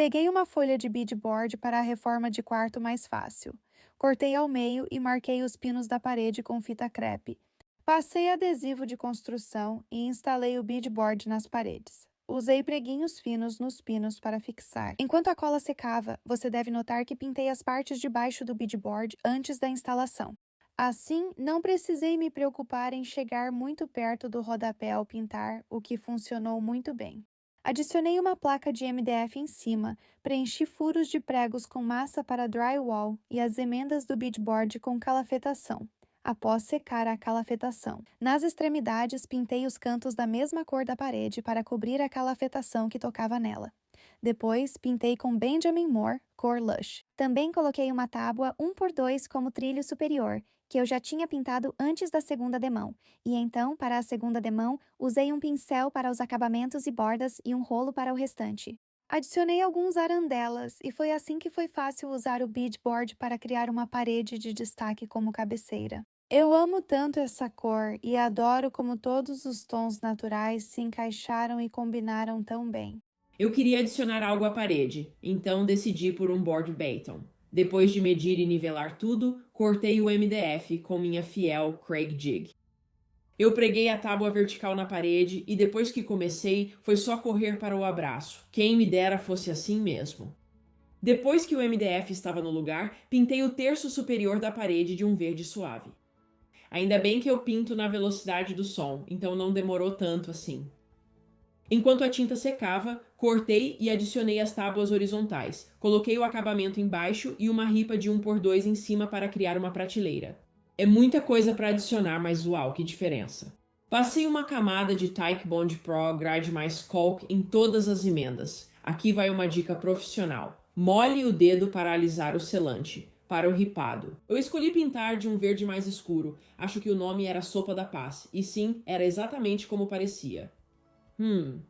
Peguei uma folha de beadboard para a reforma de quarto mais fácil. Cortei ao meio e marquei os pinos da parede com fita crepe. Passei adesivo de construção e instalei o beadboard nas paredes. Usei preguinhos finos nos pinos para fixar. Enquanto a cola secava, você deve notar que pintei as partes de baixo do beadboard antes da instalação. Assim, não precisei me preocupar em chegar muito perto do rodapé ao pintar, o que funcionou muito bem. Adicionei uma placa de MDF em cima, preenchi furos de pregos com massa para drywall e as emendas do beadboard com calafetação, após secar a calafetação. Nas extremidades, pintei os cantos da mesma cor da parede para cobrir a calafetação que tocava nela. Depois, pintei com Benjamin Moore, cor Lush. Também coloquei uma tábua 1x2 como trilho superior, que eu já tinha pintado antes da segunda demão, e então, para a segunda demão, usei um pincel para os acabamentos e bordas e um rolo para o restante. Adicionei alguns arandelas e foi assim que foi fácil usar o beadboard para criar uma parede de destaque como cabeceira. Eu amo tanto essa cor e adoro como todos os tons naturais se encaixaram e combinaram tão bem. Eu queria adicionar algo à parede, então decidi por um board Baton. Depois de medir e nivelar tudo, cortei o MDF com minha fiel Craig Jig. Eu preguei a tábua vertical na parede e depois que comecei, foi só correr para o abraço. Quem me dera fosse assim mesmo. Depois que o MDF estava no lugar, pintei o terço superior da parede de um verde suave. Ainda bem que eu pinto na velocidade do som, então não demorou tanto assim. Enquanto a tinta secava, cortei e adicionei as tábuas horizontais. Coloquei o acabamento embaixo e uma ripa de 1x2 em cima para criar uma prateleira. É muita coisa para adicionar, mas uau, que diferença. Passei uma camada de Tyke Bond Pro Grade mais Caulk em todas as emendas. Aqui vai uma dica profissional. Molhe o dedo para alisar o selante. Para o ripado. Eu escolhi pintar de um verde mais escuro. Acho que o nome era Sopa da Paz. E sim, era exatamente como parecia. Hum.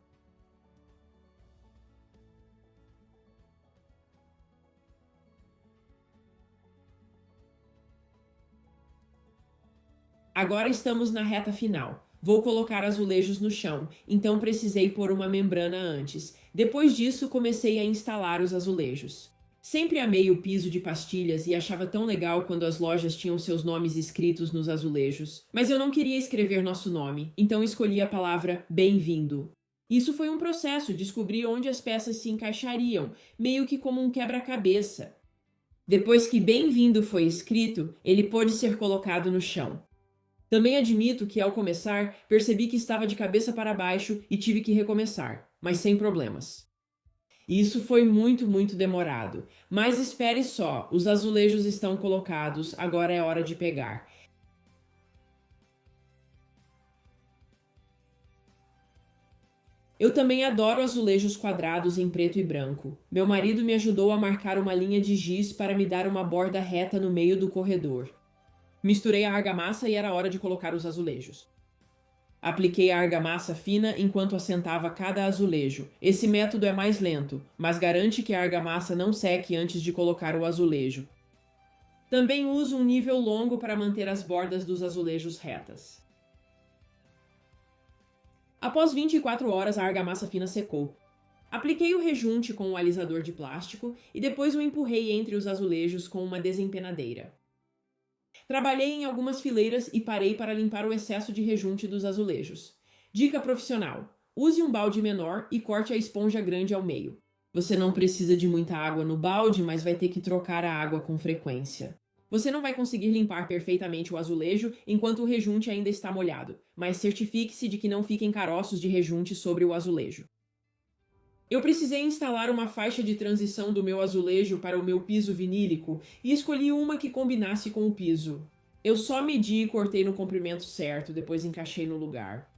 Agora estamos na reta final. Vou colocar azulejos no chão, então precisei pôr uma membrana antes. Depois disso, comecei a instalar os azulejos. Sempre amei o piso de pastilhas e achava tão legal quando as lojas tinham seus nomes escritos nos azulejos. Mas eu não queria escrever nosso nome, então escolhi a palavra bem-vindo. Isso foi um processo, descobrir onde as peças se encaixariam, meio que como um quebra-cabeça. Depois que bem-vindo foi escrito, ele pôde ser colocado no chão. Também admito que, ao começar, percebi que estava de cabeça para baixo e tive que recomeçar, mas sem problemas. Isso foi muito demorado. Mas espere só, os azulejos estão colocados, agora é hora de pegar. Eu também adoro azulejos quadrados em preto e branco. Meu marido me ajudou a marcar uma linha de giz para me dar uma borda reta no meio do corredor. Misturei a argamassa e era hora de colocar os azulejos. Apliquei a argamassa fina enquanto assentava cada azulejo. Esse método é mais lento, mas garante que a argamassa não seque antes de colocar o azulejo. Também uso um nível longo para manter as bordas dos azulejos retas. Após 24 horas, a argamassa fina secou. Apliquei o rejunte com o alisador de plástico e depois o empurrei entre os azulejos com uma desempenadeira. Trabalhei em algumas fileiras e parei para limpar o excesso de rejunte dos azulejos. Dica profissional: use um balde menor e corte a esponja grande ao meio. Você não precisa de muita água no balde, mas vai ter que trocar a água com frequência. Você não vai conseguir limpar perfeitamente o azulejo enquanto o rejunte ainda está molhado, mas certifique-se de que não fiquem caroços de rejunte sobre o azulejo. Eu precisei instalar uma faixa de transição do meu azulejo para o meu piso vinílico e escolhi uma que combinasse com o piso. Eu só medi e cortei no comprimento certo, depois encaixei no lugar.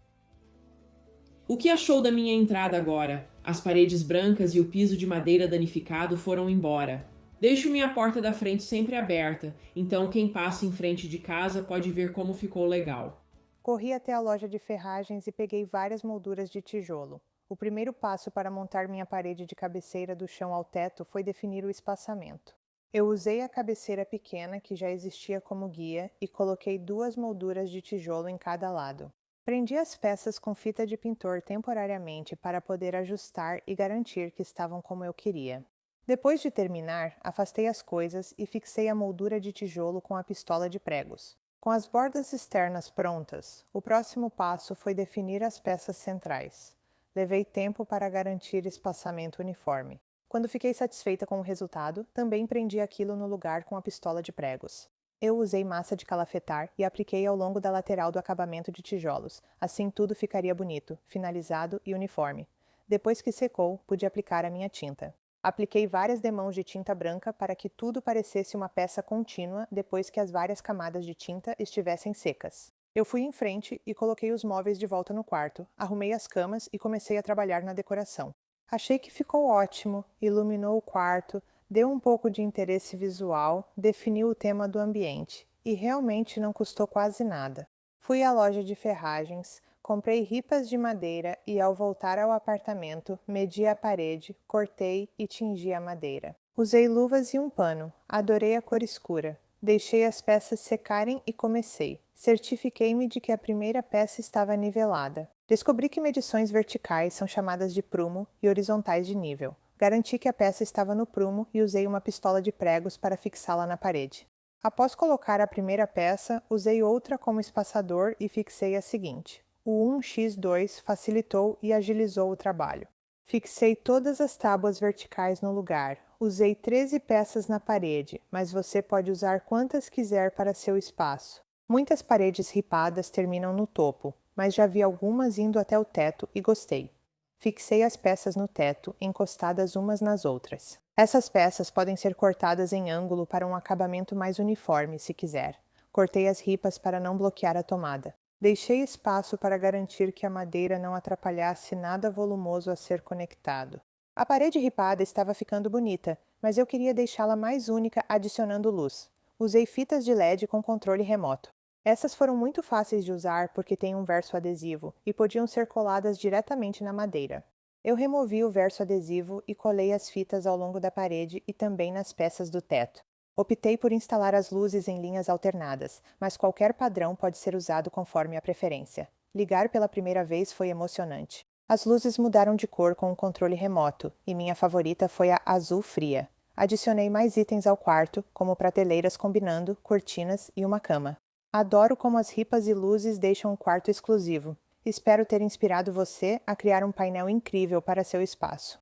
O que achou da minha entrada agora? As paredes brancas e o piso de madeira danificado foram embora. Deixo minha porta da frente sempre aberta, então quem passa em frente de casa pode ver como ficou legal. Corri até a loja de ferragens e peguei várias molduras de tijolo. O primeiro passo para montar minha parede de cabeceira do chão ao teto foi definir o espaçamento. Eu usei a cabeceira pequena que já existia como guia e coloquei duas molduras de tijolo em cada lado. Prendi as peças com fita de pintor temporariamente para poder ajustar e garantir que estavam como eu queria. Depois de terminar, afastei as coisas e fixei a moldura de tijolo com a pistola de pregos. Com as bordas externas prontas, o próximo passo foi definir as peças centrais. Levei tempo para garantir espaçamento uniforme. Quando fiquei satisfeita com o resultado, também prendi aquilo no lugar com a pistola de pregos. Eu usei massa de calafetar e apliquei ao longo da lateral do acabamento de tijolos. Assim tudo ficaria bonito, finalizado e uniforme. Depois que secou, pude aplicar a minha tinta. Apliquei várias demãos de tinta branca para que tudo parecesse uma peça contínua depois que as várias camadas de tinta estivessem secas. Eu fui em frente e coloquei os móveis de volta no quarto, arrumei as camas e comecei a trabalhar na decoração. Achei que ficou ótimo, iluminou o quarto, deu um pouco de interesse visual, definiu o tema do ambiente e realmente não custou quase nada. Fui à loja de ferragens, comprei ripas de madeira e, ao voltar ao apartamento, medi a parede, cortei e tingi a madeira. Usei luvas e um pano. Adorei a cor escura. Deixei as peças secarem e comecei. Certifiquei-me de que a primeira peça estava nivelada. Descobri que medições verticais são chamadas de prumo e horizontais de nível. Garanti que a peça estava no prumo e usei uma pistola de pregos para fixá-la na parede. Após colocar a primeira peça, usei outra como espaçador e fixei a seguinte. O 1x2 facilitou e agilizou o trabalho. Fixei todas as tábuas verticais no lugar. Usei 13 peças na parede, mas você pode usar quantas quiser para seu espaço. Muitas paredes ripadas terminam no topo, mas já vi algumas indo até o teto e gostei. Fixei as peças no teto, encostadas umas nas outras. Essas peças podem ser cortadas em ângulo para um acabamento mais uniforme, se quiser. Cortei as ripas para não bloquear a tomada. Deixei espaço para garantir que a madeira não atrapalhasse nada volumoso a ser conectado. A parede ripada estava ficando bonita, mas eu queria deixá-la mais única adicionando luz. Usei fitas de LED com controle remoto. Essas foram muito fáceis de usar porque têm um verso adesivo e podiam ser coladas diretamente na madeira. Eu removi o verso adesivo e colei as fitas ao longo da parede e também nas peças do teto. Optei por instalar as luzes em linhas alternadas, mas qualquer padrão pode ser usado conforme a preferência. Ligar pela primeira vez foi emocionante. As luzes mudaram de cor com o controle remoto, e minha favorita foi a azul fria. Adicionei mais itens ao quarto, como prateleiras combinando, cortinas e uma cama. Adoro como as ripas e luzes deixam o quarto exclusivo. Espero ter inspirado você a criar um painel incrível para seu espaço.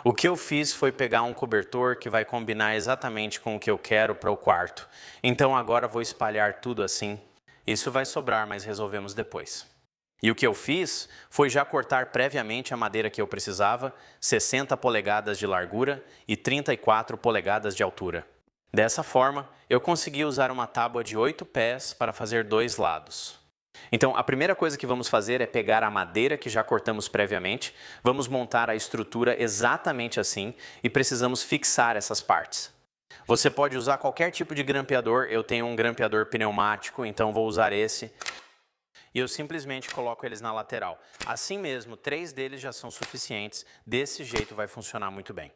O que eu fiz foi pegar um cobertor que vai combinar exatamente com o que eu quero para o quarto. Então agora vou espalhar tudo assim. Isso vai sobrar, mas resolvemos depois. E o que eu fiz foi já cortar previamente a madeira que eu precisava, 60 polegadas de largura e 34 polegadas de altura. Dessa forma, eu consegui usar uma tábua de 8 pés para fazer 2 lados. Então, a primeira coisa que vamos fazer é pegar a madeira que já cortamos previamente, vamos montar a estrutura exatamente assim e precisamos fixar essas partes. Você pode usar qualquer tipo de grampeador, eu tenho um grampeador pneumático, então vou usar esse. E eu simplesmente coloco eles na lateral. Assim mesmo, 3 deles já são suficientes, desse jeito vai funcionar muito bem.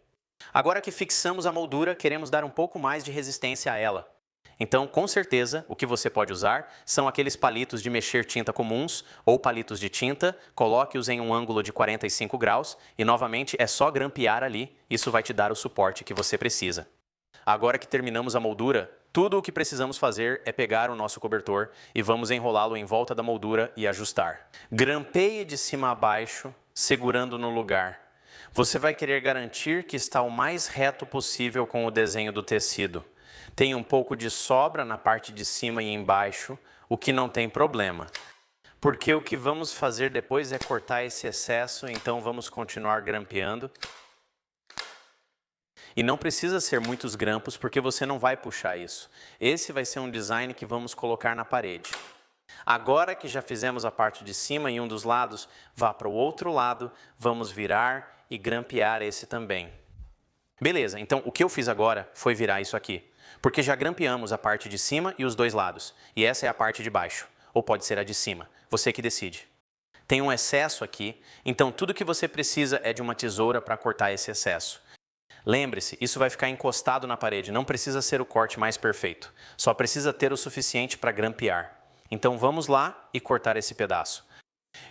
Agora que fixamos a moldura, queremos dar um pouco mais de resistência a ela. Então, com certeza, o que você pode usar são aqueles palitos de mexer tinta comuns ou palitos de tinta, coloque-os em um ângulo de 45 graus e, novamente, é só grampear ali, isso vai te dar o suporte que você precisa. Agora que terminamos a moldura, tudo o que precisamos fazer é pegar o nosso cobertor e vamos enrolá-lo em volta da moldura e ajustar. Grampeie de cima a baixo, segurando no lugar. Você vai querer garantir que está o mais reto possível com o desenho do tecido. Tem um pouco de sobra na parte de cima e embaixo, o que não tem problema. Porque o que vamos fazer depois é cortar esse excesso, então vamos continuar grampeando. E não precisa ser muitos grampos, porque você não vai puxar isso. Esse vai ser um design que vamos colocar na parede. Agora que já fizemos a parte de cima e um dos lados, vá para o outro lado, vamos virar e grampear esse também. Beleza, então o que eu fiz agora foi virar isso aqui. Porque já grampeamos a parte de cima e os 2 lados. E essa é a parte de baixo, ou pode ser a de cima. Você que decide. Tem um excesso aqui, então tudo que você precisa é de uma tesoura para cortar esse excesso. Lembre-se, isso vai ficar encostado na parede, não precisa ser o corte mais perfeito. Só precisa ter o suficiente para grampear. Então vamos lá e cortar esse pedaço.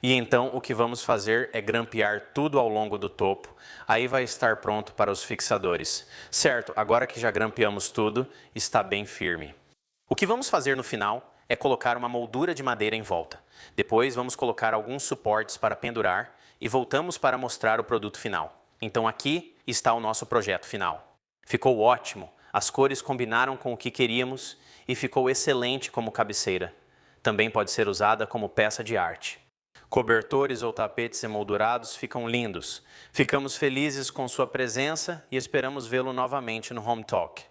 E então o que vamos fazer é grampear tudo ao longo do topo, aí vai estar pronto para os fixadores. Certo, agora que já grampeamos tudo, está bem firme. O que vamos fazer no final é colocar uma moldura de madeira em volta. Depois vamos colocar alguns suportes para pendurar e voltamos para mostrar o produto final. Então aqui está o nosso projeto final. Ficou ótimo, as cores combinaram com o que queríamos e ficou excelente como cabeceira. Também pode ser usada como peça de arte. Cobertores ou tapetes emoldurados ficam lindos. Ficamos felizes com sua presença e esperamos vê-lo novamente no Home Talk.